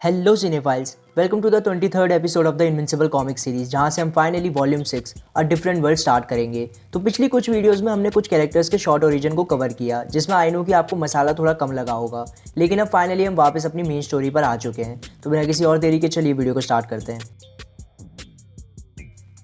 Hello cinephiles, welcome to the 23rd episode of the Invincible comic series, जहां से हम finally volume 6 a different world start करेंगे। तो पिछली कुछ वीडियोस में हमने कुछ कैरेक्टर्स के शॉर्ट ओरिजिन को कवर किया, जिसमें आई नो कि आपको मसाला थोड़ा कम लगा होगा, लेकिन अब फाइनली हम वापस अपनी मेन स्टोरी पर आ चुके हैं। तो बिना किसी और देरी के चलिए वीडियो को स्टार्ट करते हैं।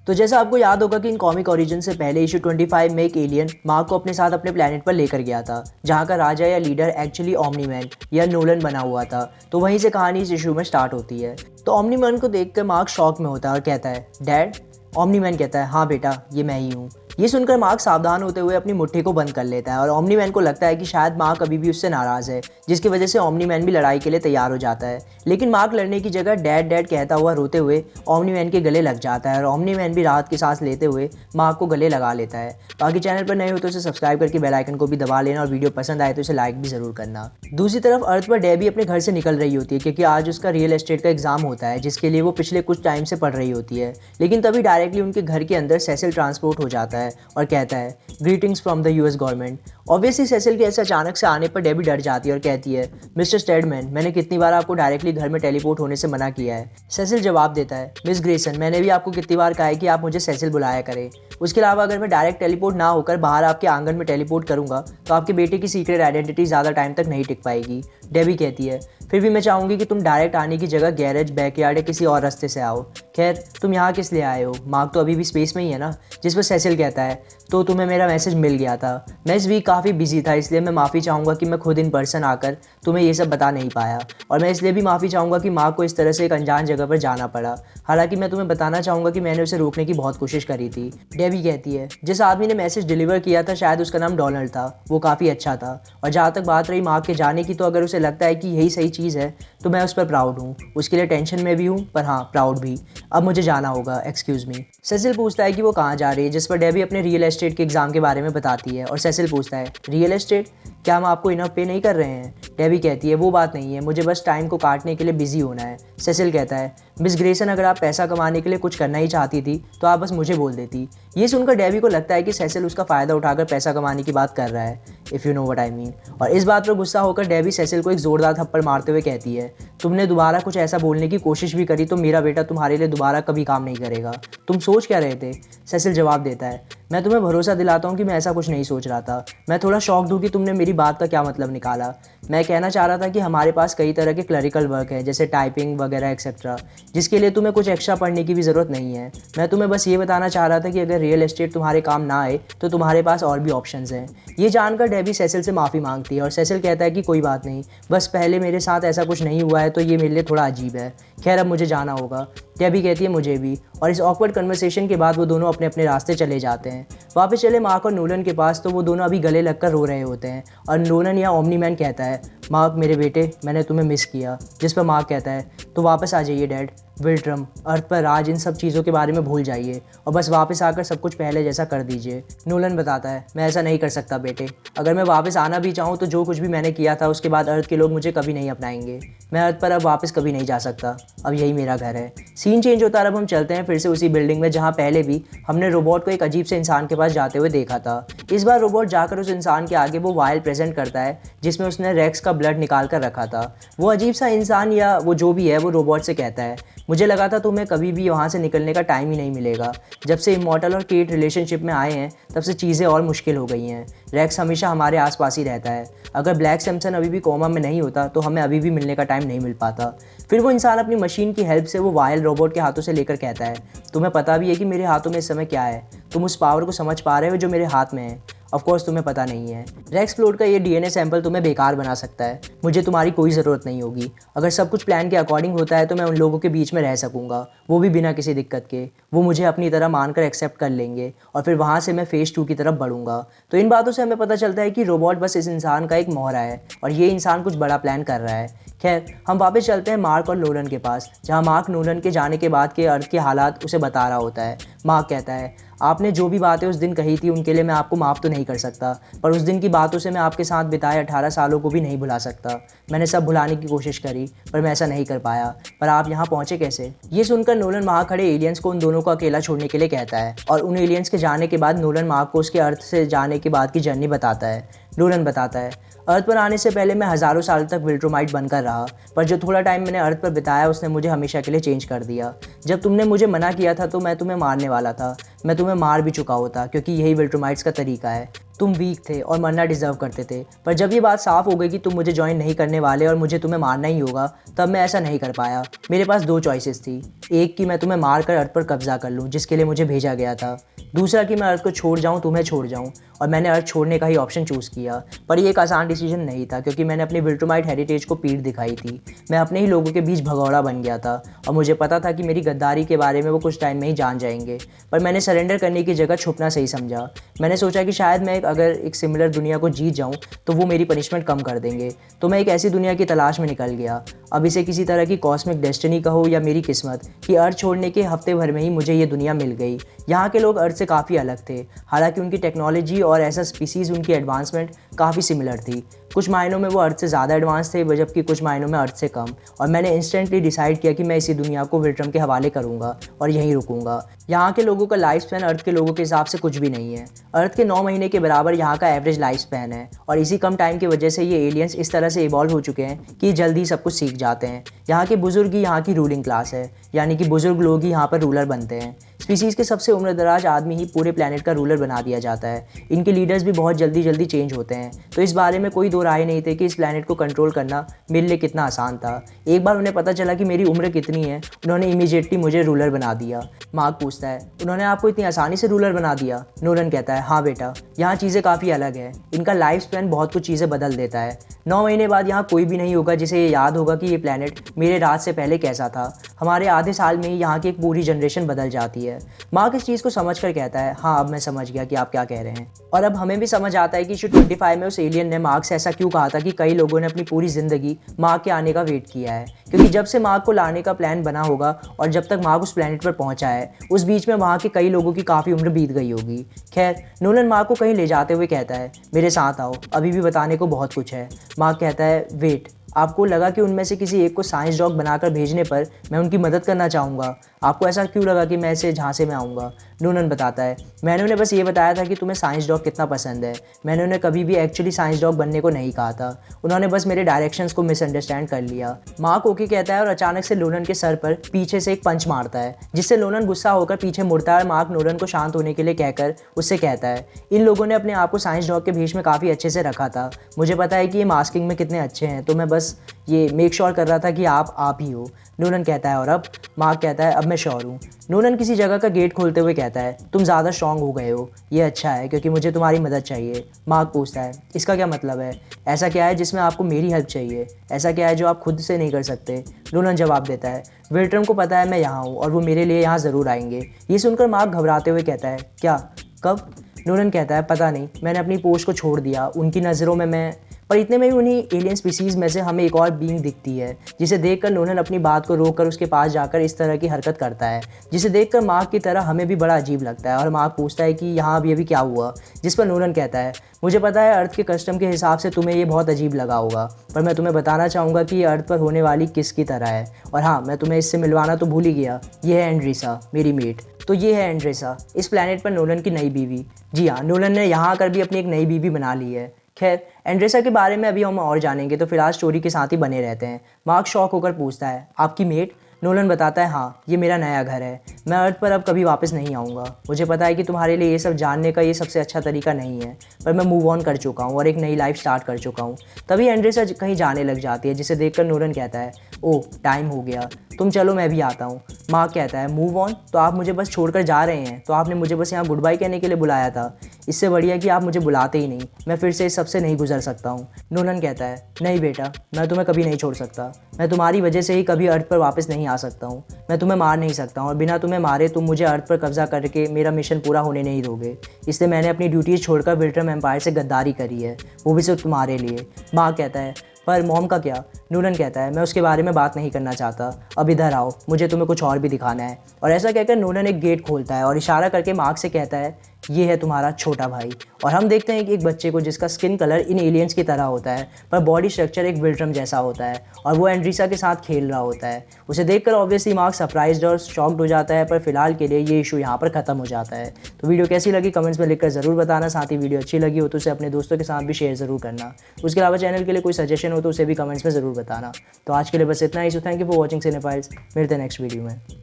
तो जैसा आपको याद होगा कि इन कॉमिक ओरिजिन से पहले इशू 25 में एक एलियन मार्क को अपने साथ अपने प्लेनेट पर लेकर गया था, जहां का राजा या लीडर एक्चुअली ओमनी मैन या नोलन बना हुआ था। तो वहीं से कहानी इस इशू में स्टार्ट होती है। तो ओमनी मैन को देखकर मार्क शॉक में होता है और कहता है, डैड? ओमनी मैन कहता है, हाँ बेटा, ये मैं ही हूँ। ये सुनकर मार्क सावधान होते हुए अपनी मुट्ठी को बंद कर लेता है और ओमनी मैन को लगता है कि शायद मार्क अभी भी उससे नाराज़ है, जिसकी वजह से ओमनी मैन भी लड़ाई के लिए तैयार हो जाता है। लेकिन मार्क लड़ने की जगह डैड डैड कहता हुआ रोते हुए ओमनी मैन के गले लग जाता है और ओमनी मैन भी राहत की सांस लेते हुए मार्क को गले लगा लेता है। बाकी चैनल पर नए हो तो इसे सब्सक्राइब करके बेल आइकन को भी दबा लेना और वीडियो पसंद आए तो इसे लाइक भी ज़रूर करना। दूसरी तरफ अर्थ पर डेबी अपने घर से निकल रही होती है, क्योंकि आज उसका रियल एस्टेट का एग्जाम होता है, जिसके लिए वो पिछले कुछ टाइम से पढ़ रही होती है। लेकिन तभी डायरेक्टली उनके घर के अंदर सेसिल ट्रांसपोर्ट हो जाता है और कहता है, greetings from the US government. Obviously Cecil के ऐसे अचानक से आने पर डेबी डर जाती है और कहती है, मिस्टर स्टेडमैन, मैंने कितनी बार आपको डायरेक्टली घर में टेलीपोर्ट होने से मना किया है। सेसिल जवाब देता है, मिस ग्रेसन, मैंने भी आपको कितनी बार कहा है कि आप मुझे सेसिल बुलाया करें। उसके अलावा अगर मैं डायरेक्ट टेलीपोर्ट ना होकर बाहर आपके आंगन में टेलीपोर्ट करूंगा तो आपके बेटे की सीक्रेट आइडेंटिटी ज़्यादा टाइम तक नहीं टिक पाएगी। डेबी कहती है, फिर भी मैं चाहूँगी कि तुम डायरेक्ट आने की जगह गैरेज, बैकयार्ड या किसी और रास्ते से आओ। खैर, तुम यहाँ किस लिए आए हो? मार्क तो अभी भी स्पेस में ही है ना। जिस पर सेसिल कहता है, तो तुम्हें मेरा मैसेज मिल गया था। मैं इस वीक काफ़ी बिजी था, इसलिए मैं माफ़ी चाहूँगा कि मैं खुद इन पर्सन आकर तुम्हें ये सब बता नहीं पाया, और मैं इसलिए भी माफ़ी चाहूँगा कि मार्क को इस तरह से एक अनजान जगह पर जाना पड़ा। हालांकि मैं तुम्हें बताना चाहूँगा कि मैंने उसे रोकने की बहुत कोशिश करी थी। डेबी कहती है, जिस आदमी ने मैसेज डिलीवर किया था शायद उसका नाम डोनाल्ड था, वो काफ़ी अच्छा था। और जहाँ तक बात रही मार्क के जाने की, तो अगर उसे लगता है कि यही सही चीज़ है तो मैं उस पर प्राउड हूँ। उसके लिए टेंशन में भी हूँ, पर हाँ, प्राउड भी। अब मुझे जाना होगा, एक्सक्यूज़ मी। सेसिल पूछता है कि वो कहाँ जा रही है, जिस पर डेबी अपने रियल एस्टेट के एग्जाम के बारे में बताती है। और सेसिल पूछता है, रियल एस्टेट? क्या हम आपको इनफ पे नहीं कर रहे हैं? डेबी कहती है, वो बात नहीं है, मुझे बस टाइम को काटने के लिए बिजी होना है। सेसिल कहता है, मिस ग्रेसन, अगर आप पैसा कमाने के लिए कुछ करना ही चाहती थी तो आप बस मुझे बोल देती। ये सुनकर डेबी को लगता है कि सेसिल उसका फ़ायदा उठाकर पैसा कमाने की बात कर रहा है, if you know what I mean. और इस बात पर गुस्सा होकर डेबी सेसिल को एक ज़ोरदार थप्पड़ मारते हुए कहती है, तुमने दोबारा कुछ ऐसा बोलने की कोशिश भी करी तो मेरा बेटा तुम्हारे लिए दोबारा कभी काम नहीं करेगा। तुम सोच क्या रहे थे? सेसिल जवाब देता है, मैं तुम्हें भरोसा दिलाता हूँ कि मैं ऐसा कुछ नहीं सोच रहा था। मैं थोड़ा शॉक्ड हूँ कि तुमने मेरी बात का क्या मतलब निकाला। मैं कहना चाह रहा था कि हमारे पास कई तरह के क्लरिकल वर्क है, जैसे टाइपिंग वगैरह एक्सेट्रा, जिसके लिए तुम्हें कुछ एक्स्ट्रा पढ़ने की भी ज़रूरत नहीं है। मैं तुम्हें बस ये बताना चाह रहा था कि अगर रियल एस्टेट तुम्हारे काम ना आए तो तुम्हारे पास और भी ऑप्शंस हैं। ये जानकर डेबी सेसिल से माफ़ी मांगती है और सेसिल कहता है कि कोई बात नहीं, बस पहले मेरे साथ ऐसा कुछ नहीं हुआ है तो ये मेरे लिए थोड़ा अजीब है। खैर, अब मुझे जाना होगा। डेबी कहती है, मुझे भी। और इस ऑकवर्ड कन्वर्सेशन के बाद वो दोनों अपने अपने रास्ते चले जाते हैं। वापस चले मार्क और नोलन के पास, तो वो दोनों अभी गले लगकर रो रहे होते हैं और नोलन या ओमनी मैन कहता है, मार्क मेरे बेटे, मैंने तुम्हें मिस किया। जिस पर मार्क कहता है, तो वापस आ जाइए डैड। विल्ट्रम, अर्थ पर राज, इन सब चीज़ों के बारे में भूल जाइए और बस वापस आकर सब कुछ पहले जैसा कर दीजिए। नोलन बताता है, मैं ऐसा नहीं कर सकता बेटे। अगर मैं वापस आना भी चाहूँ तो जो कुछ भी मैंने किया था उसके बाद अर्थ के लोग मुझे कभी नहीं अपनाएंगे। मैं अर्थ पर अब वापस कभी नहीं जा सकता। अब यही मेरा घर है। सीन चेंज होता है, अब हम चलते हैं फिर से उसी बिल्डिंग में जहाँ पहले भी हमने रोबोट को एक अजीब से इंसान के पास जाते हुए देखा था। इस बार रोबोट जाकर उस इंसान के आगे वो वायल प्रेजेंट करता है जिसमें उसने रेक्स का ब्लड निकाल कर रखा था। वो अजीब सा इंसान या वो जो भी है, वो रोबोट से कहता है, मुझे लगा था तुम्हें कभी भी वहाँ से निकलने का टाइम ही नहीं मिलेगा। जब से इमॉर्टल और केट रिलेशनशिप में आए हैं तब से चीज़ें और मुश्किल हो गई हैं। रेक्स हमेशा हमारे आसपास ही रहता है। अगर ब्लैक सैमसन अभी भी कोमा में नहीं होता तो हमें अभी भी मिलने का टाइम नहीं मिल पाता। फिर वो इंसान अपनी मशीन की हेल्प से वो वायल रोबोट के हाथों से लेकर कहता है, तुम्हें पता भी है कि मेरे हाथों में इस समय क्या है? तुम उस पावर को समझ पा रहे हो जो मेरे हाथ में है? ऑफ कोर्स तुम्हें पता नहीं है। रेक्स प्लॉट का ये डीएनए सैंपल तुम्हें बेकार बना सकता है। मुझे तुम्हारी कोई ज़रूरत नहीं होगी। अगर सब कुछ प्लान के अकॉर्डिंग होता है तो मैं उन लोगों के बीच में रह सकूंगा, वो भी बिना किसी दिक्कत के। वो मुझे अपनी तरह मानकर एक्सेप्ट कर लेंगे और फिर वहाँ से मैं फेज़ 2 की तरफ बढ़ूंगा। तो इन बातों से हमें पता चलता है कि रोबोट बस इस इंसान का एक मोहरा है और ये इंसान कुछ बड़ा प्लान कर रहा है। खैर, हम वापस चलते हैं मार्क और नोलन के पास, जहाँ मार्क नोलन के जाने के बाद के अर्थ के हालात उसे बता रहा होता है। मार्क कहता है, आपने जो भी बातें उस दिन कही थी उनके लिए मैं आपको माफ़ तो नहीं कर सकता, पर उस दिन की बातों से मैं आपके साथ बिताए 18 सालों को भी नहीं भुला सकता। मैंने सब भुलाने की कोशिश करी पर मैं ऐसा नहीं कर पाया। पर आप यहाँ पहुँचे कैसे? ये सुनकर नोलन वहाँ खड़े एलियंस को उन दोनों को अकेला छोड़ने के लिए कहता है और उन एलियंस के जाने के बाद नोलन मार्क को उसके अर्थ से जाने के बाद की जर्नी बताता है। नोलन बताता है, अर्थ पर आने से पहले मैं हज़ारों साल तक विल्ट्रोमाइट बनकर रहा, पर जो थोड़ा टाइम मैंने अर्थ पर बिताया उसने मुझे हमेशा के लिए चेंज कर दिया। जब तुमने मुझे मना किया था तो मैं तुम्हें मारने वाला था, मैं तुम्हें मार भी चुका होता, क्योंकि यही विल्ट्रोमाइट्स का तरीका है। तुम वीक थे और मरना डिज़र्व करते थे, पर जब ये बात साफ हो गई कि तुम मुझे ज्वाइन नहीं करने वाले और मुझे तुम्हें मारना ही होगा, तब मैं ऐसा नहीं कर पाया। मेरे पास दो चॉइसेस थी, एक कि मैं तुम्हें मार कर अर्थ पर कब्जा कर लूँ जिसके लिए मुझे भेजा गया था, दूसरा कि मैं अर्थ को छोड़ जाऊँ, तुम्हें छोड़ जाऊँ, और मैंने अर्थ छोड़ने का ही ऑप्शन चूज़ किया। पर ये एक आसान डिसीजन नहीं था, क्योंकि मैंने अपनी विल्ट्रोमाइट हेरिटेज को पीठ दिखाई थी। मैं अपने ही लोगों के बीच भगौड़ा बन गया था और मुझे पता था कि मेरी गद्दारी के बारे में वो कुछ टाइम में ही जान जाएंगे, पर मैंने सरेंडर करने की जगह छुपना सही समझा। मैंने सोचा कि शायद मैं अगर एक सिमिलर दुनिया को जीत जाऊं तो वो मेरी पनिशमेंट कम कर देंगे। तो मैं एक ऐसी दुनिया की तलाश में निकल गया। अब इसे किसी तरह की कॉस्मिक डेस्टिनी कहो या मेरी किस्मत कि अर्थ छोड़ने के हफ्ते भर में ही मुझे ये दुनिया मिल गई। यहाँ के लोग अर्थ से काफ़ी अलग थे, हालांकि उनकी टेक्नोलॉजी और ऐसा स्पीसीज़ उनकी एडवांसमेंट काफ़ी सिमिलर थी। कुछ मायनों में वो अर्थ से ज़्यादा एडवांस थे, जबकि कुछ मायनों में अर्थ से कम। और मैंने इंस्टेंटली डिसाइड किया कि मैं इसी दुनिया को विल्ट्रम के हवाले करूँगा और यहीं रुकूंगा। यहाँ के लोगों का लाइफ स्पैन अर्थ के लोगों के हिसाब से कुछ भी नहीं है। अर्थ के 9 महीने के बराबर यहाँ का एवरेज लाइफ स्पैन है, और इसी कम टाइम की वजह से ये एलियंस इस तरह से इवॉल्व हो चुके हैं कि जल्दी सब कुछ सीख जाते हैं। यहाँ के बुजुर्ग ही यहाँ की रूलिंग क्लास है, यानी कि बुजुर्ग लोग ही यहाँ पर रूलर बनते हैं। स्पीसीज़ के सबसे उम्रदराज आदमी ही पूरे प्लेनेट का रूलर बना दिया जाता है। इनके लीडर्स भी बहुत जल्दी चेंज होते हैं, तो इस बारे में कोई दो राय नहीं थे कि इस प्लेनेट को कंट्रोल करना मेरे लिए कितना आसान था। एक बार उन्हें पता चला कि मेरी उम्र कितनी है, उन्होंने इमीडिएटली मुझे रूलर बना दिया। मार्क पूछता है, उन्होंने आपको इतनी आसानी से रूलर बना दिया? नोलन कहता है, हाँ बेटा, यहाँ चीज़ें काफ़ी अलग है। इनका लाइफ स्पैन बहुत कुछ चीज़ें बदल देता है। 9 महीने बाद यहाँ कोई भी नहीं होगा जिसे ये याद होगा कि ये प्लेनेट मेरे राज से पहले कैसा था। हमारे आधे साल में ही यहाँ की एक पूरी जनरेशन बदल जाती है। मार्क इस चीज़ को समझ कर कहता है, हाँ अब मैं समझ गया कि आप क्या कह रहे हैं। और अब हमें भी समझ आता है कि इशू 25 में उस एलियन ने मार्क से ऐसा क्यों कहा था कि कई लोगों ने अपनी पूरी ज़िंदगी मार्क के आने का वेट किया है, क्योंकि जब से मार्क को लाने का प्लान बना होगा और जब तक मार्क उस प्लेनेट पर पहुंचा है, उस बीच में वहाँ के कई लोगों की काफ़ी उम्र बीत गई होगी। खैर, नोलन मार्क को कहीं ले जाते हुए कहता है, मेरे साथ आओ, अभी भी बताने को बहुत कुछ है। मार्क कहता है, वेट, आपको लगा कि उनमें से किसी एक को साइंस डॉग बनाकर भेजने पर मैं उनकी मदद करना चाहूँगा? आपको ऐसा क्यों लगा कि मैं इसे झांसे में आऊँगा? नोलन बताता है, मैंने उन्हें बस ये बताया था कि तुम्हें साइंस डॉग कितना पसंद है। मैंने उन्हें कभी भी एक्चुअली साइंस डॉग बनने को नहीं कहा था। उन्होंने बस मेरे डायरेक्शंस को मिसअंडरस्टैंड कर लिया। मार्क ओके कहता है और अचानक से नोलन के सर पर पीछे से एक पंच मारता है, जिससे नोलन गुस्सा होकर पीछे मुड़ता है। मार्क नोलन को शांत होने के लिए कहकर उससे कहता है, इन लोगों ने अपने आप को साइंस डॉग के भेष में काफ़ी अच्छे से रखा था। मुझे पता है कि ये मास्किंग में कितने अच्छे हैं, तो मैं बस ये मेक श्योर कर रहा था कि आप ही हो। नोलन कहता है, और अब? मार्क कहता है, अब मैं श्योर हूँ। नोलन किसी जगह का गेट खोलते हुए कहता है, तुम ज़्यादा स्ट्रांग हो गए हो, ये अच्छा है क्योंकि मुझे तुम्हारी मदद चाहिए। मार्क पूछता है, इसका क्या मतलब है? ऐसा क्या है जिसमें आपको मेरी हेल्प चाहिए? ऐसा क्या है जो आप खुद से नहीं कर सकते? नोलन जवाब देता है, विल्ट्रम को पता है मैं यहाँ हूँ और वो मेरे लिए यहाँ ज़रूर आएंगे। ये सुनकर मार्क घबराते हुए कहता है, क्या? कब? नोलन कहता है, पता नहीं, मैंने अपनी पोस्ट को छोड़ दिया। उनकी नज़रों में मैं, पर इतने में ही उन्हीं एलियन स्पीसीज़ में से हमें एक और बीइंग दिखती है, जिसे देखकर नोलन अपनी बात को रोककर उसके पास जाकर इस तरह की हरकत करता है, जिसे देखकर मार्क की तरह हमें भी बड़ा अजीब लगता है। और मार्क पूछता है कि यहाँ अभी क्या हुआ? जिस पर नोलन कहता है, मुझे पता है अर्थ के कस्टम के हिसाब से तुम्हें ये बहुत अजीब लगा होगा, पर मैं तुम्हें बताना चाहूँगा कि ये अर्थ पर होने वाली किस की तरह है। और हाँ, मैं तुम्हें इससे मिलवाना तो भूल ही गया, ये है एंड्रीसा, मेरी मेट। तो ये है एंड्रीसा, इस प्लैनेट पर नोलन की नई बीवी। जी हाँ, नोलन ने यहाँ आकर भी अपनी एक नई बीवी बना ली है। खैर, एंड्रेसा के बारे में अभी हम और जानेंगे, तो फिलहाल स्टोरी के साथ ही बने रहते हैं। मार्क शॉक होकर पूछता है, आपकी मेट? नोलन बताता है, हाँ, ये मेरा नया घर है। मैं अर्थ पर अब कभी वापस नहीं आऊँगा। मुझे पता है कि तुम्हारे लिए ये सब जानने का ये सबसे अच्छा तरीका नहीं है, पर मैं मूव ऑन कर चुका हूँ और एक नई लाइफ स्टार्ट कर चुका हूँ। तभी एंड्रेसा कहीं जाने लग जाती है, जिसे देखकर नोलन कहता है, ओह टाइम हो गया, तुम चलो मैं भी आता हूँ। मार्क कहता है, मूव ऑन? तो आप मुझे बस छोड़कर जा रहे हैं? तो आपने मुझे बस यहाँ गुड बाय कहने के लिए बुलाया था? इससे बढ़िया कि आप मुझे बुलाते ही नहीं, मैं फिर से इस सबसे नहीं गुजर सकता हूँ। नोलन कहता है, नहीं बेटा, मैं तुम्हें कभी नहीं छोड़ सकता। मैं तुम्हारी वजह से ही कभी अर्थ पर वापस नहीं आ सकता हूँ। मैं तुम्हें मार नहीं सकता हूँ और बिना तुम्हें मारे तुम मुझे अर्थ पर कब्जा करके मेरा मिशन पूरा होने नहीं दोगे। इसलिए मैंने अपनी ड्यूटीज़ छोड़कर विल्ट्रम एम्पायर से गद्दारी करी है, वो भी सिर्फ तुम्हारे लिए। मार्क कहता है, पर मॉम का क्या? नोलन कहता है, मैं उसके बारे में बात नहीं करना चाहता। अब इधर आओ, मुझे तुम्हें कुछ और भी दिखाना है। और ऐसा कहकर नोलन एक गेट खोलता है और इशारा करके मार्क से कहता है ये है तुम्हारा छोटा भाई। और हम देखते हैं कि एक बच्चे को जिसका स्किन कलर इन एलियंस की तरह होता है पर बॉडी स्ट्रक्चर एक विल्ट्रम जैसा होता है और वो एंड्रीसा के साथ खेल रहा होता है। उसे देखकर ऑब्वियसली मार्क सरप्राइज्ड और शॉक्ड हो जाता है, पर फिलहाल के लिए ये इशू यहाँ पर ख़त्म हो जाता है। तो वीडियो कैसी लगी कमेंट्स में लिखकर ज़रूर बताना। साथ ही वीडियो अच्छी लगी हो तो उसे अपने दोस्तों के साथ भी शेयर ज़रूर करना। उसके अलावा चैनल के लिए कोई सजेशन हो तो उसे भी कमेंट्स में ज़रूर बताना। तो आज के लिए बस इतना ही। So thank you for watching Cinephiles. मिलते हैं नेक्स्ट वीडियो में।